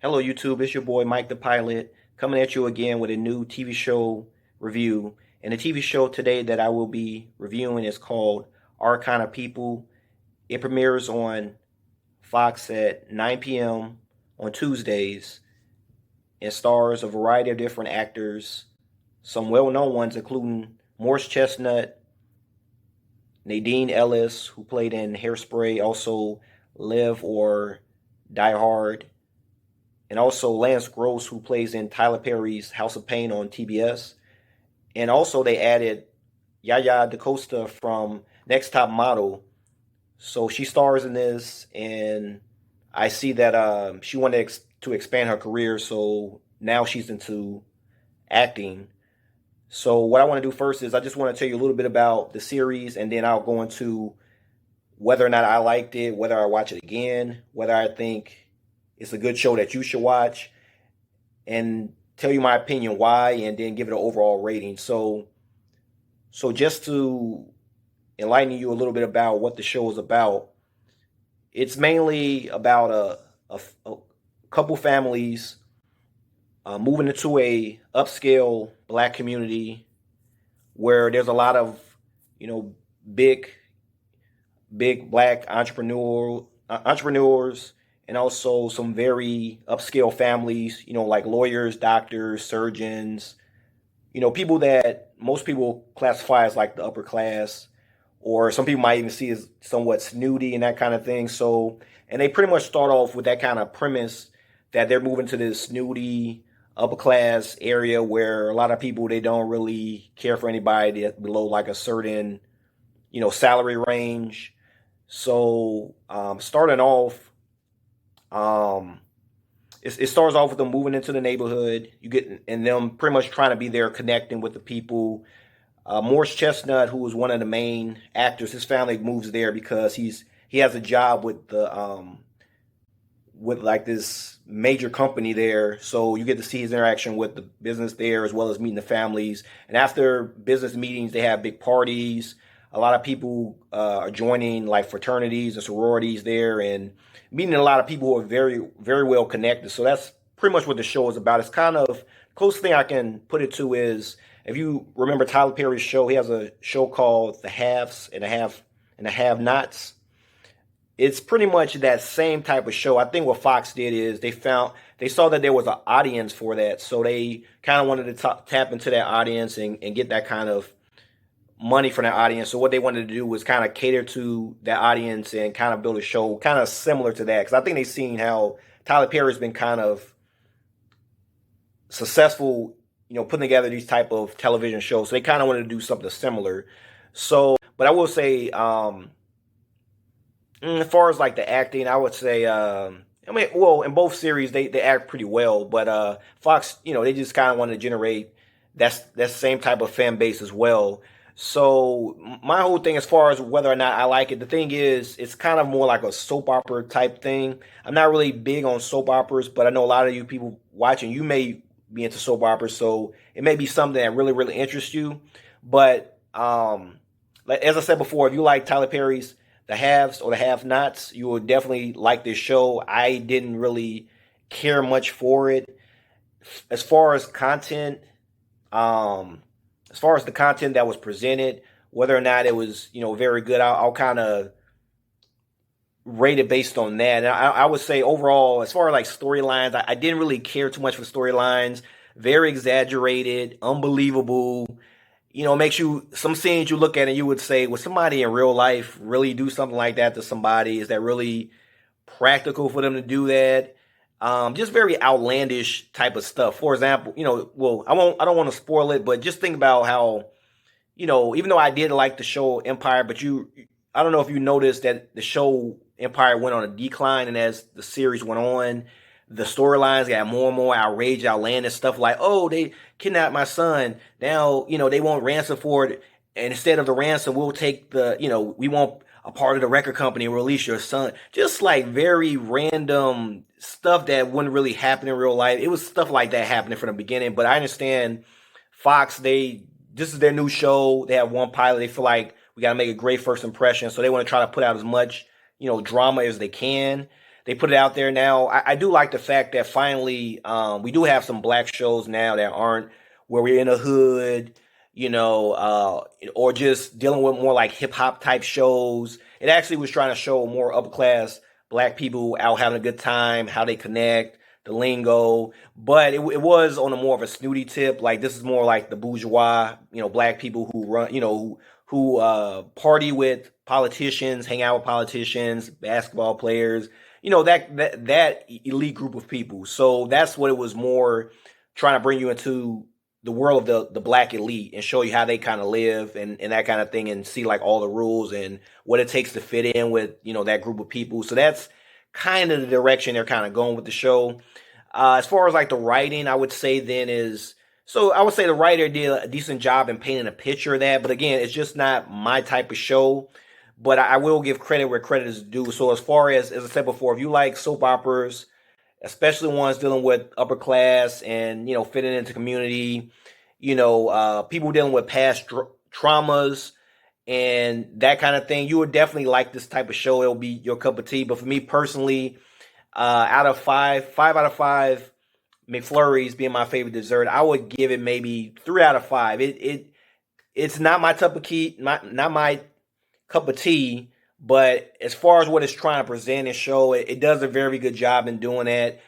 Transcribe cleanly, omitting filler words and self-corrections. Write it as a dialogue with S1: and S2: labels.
S1: Hello, YouTube. It's your boy Mike the Pilot coming at you again with a new TV show review. And the TV show today that I will be reviewing is called Our Kind of People. It premieres on Fox at 9 p.m. on Tuesdays and stars a variety of different actors, some well known ones, including Morris Chestnut, Nadine Ellis, who played in Hairspray, also Live or Die Hard, and also Lance Gross, who plays in Tyler Perry's House of Pain on TBS. And also they added Yaya DaCosta from Next Top Model. So she stars in this, and I see that she wanted to expand her career, so now she's into acting. So what I want to do first is I just want to tell you a little bit about the series, and then I'll go into whether or not I liked it, whether I watch it again, whether I think it's a good show that you should watch, and tell you my opinion why, and then give it an overall rating. So just to enlighten you a little bit about what the show is about, it's mainly about a couple families moving into a upscale black community where there's a lot of you know big black entrepreneurs, and also some very upscale families, like lawyers, doctors, surgeons, people that most people classify as like the upper class, or some people might even see as somewhat snooty and that kind of thing. So, and they pretty much start off with that kind of premise that they're moving to this snooty upper class area where a lot of people, they don't really care for anybody below like a certain, salary range. So, starting off, um, it starts off with them moving into the neighborhood. You get and them pretty much trying to be there, connecting with the people. Morris Chestnut, who was one of the main actors, his family moves there because he has a job with like this major company there. So you get to see his interaction with the business there, as well as meeting the families. And after business meetings, they have big parties. A lot of people are joining like fraternities and sororities there, and meeting a lot of people who are very, very well connected. So that's pretty much what the show is about. It's kind of closest thing I can put it to is, if you remember Tyler Perry's show, he has a show called The Haves and the Have Nots. It's pretty much that same type of show. I think what Fox did is they saw that there was an audience for that, so they kind of wanted to tap into that audience and get that kind of money from that audience. So what they wanted to do was kind of cater to that audience and kind of build a show kind of similar to that, because I think they've seen how Tyler Perry's been kind of successful, putting together these type of television shows. So they kind of wanted to do something similar. So, but I will say, as far as like the acting, I would say, well, in both series they act pretty well, but Fox, they just kind of wanted to generate that same type of fan base as well. So my whole thing, as far as whether or not I like it, the thing is, it's kind of more like a soap opera type thing. I'm not really big on soap operas, but I know a lot of you people watching, you may be into soap operas, so it may be something that really, really interests you. But like as I said before, if you like Tyler Perry's The Haves or The Have Nots, you will definitely like this show. I didn't really care much for it. As far as content, um, as far as the content that was presented, whether or not it was, very good, I'll kind of rate it based on that. And I would say overall, as far as like storylines, I didn't really care too much for storylines. Very exaggerated, unbelievable. Makes you, some scenes you look at and you would say, would somebody in real life really do something like that to somebody? Is that really practical for them to do that? Just very outlandish type of stuff. For example, well, I don't want to spoil it, but just think about how, even though I did like the show Empire, but I don't know if you noticed that the show Empire went on a decline, and as the series went on, the storylines got more and more outrageous, outlandish stuff like, oh, they kidnapped my son. Now, they want ransom for it. And instead of the ransom, we'll take we want a part of the record company and release your son. Just like very random stuff that wouldn't really happen in real life. It was stuff like that happening from the beginning. But I understand Fox, this is their new show. They have one pilot. They feel like we got to make a great first impression. So they want to try to put out as much, drama as they can. they put it out there now. I do like the fact that finally we do have some black shows now that aren't where we're in a hood, or just dealing with more like hip hop type shows. It actually was trying to show more upper class black people out having a good time, how they connect, the lingo. But it was on a more of a snooty tip. Like this is more like the bourgeois, black people who run, who party with politicians, hang out with politicians, basketball players, that elite group of people. So that's what it was more trying to bring you into the world of the black elite and show you how they kind of live and that kind of thing and see like all the rules and what it takes to fit in with that group of people. So that's kind of the direction they're kind of going with the show. As far as like the writing, I would say then is so I would say the writer did a decent job in painting a picture of that, but again, it's just not my type of show. But I will give credit where credit is due. So as far as I said before, if you like soap operas, especially ones dealing with upper class and fitting into community, people dealing with past traumas and that kind of thing, you would definitely like this type of show. It'll be your cup of tea. But for me personally, out of five out of five McFlurries being my favorite dessert, I would give it maybe 3 out of 5. It's not my cup of tea, not my cup of tea. But as far as what it's trying to present and show, it does a very good job in doing that.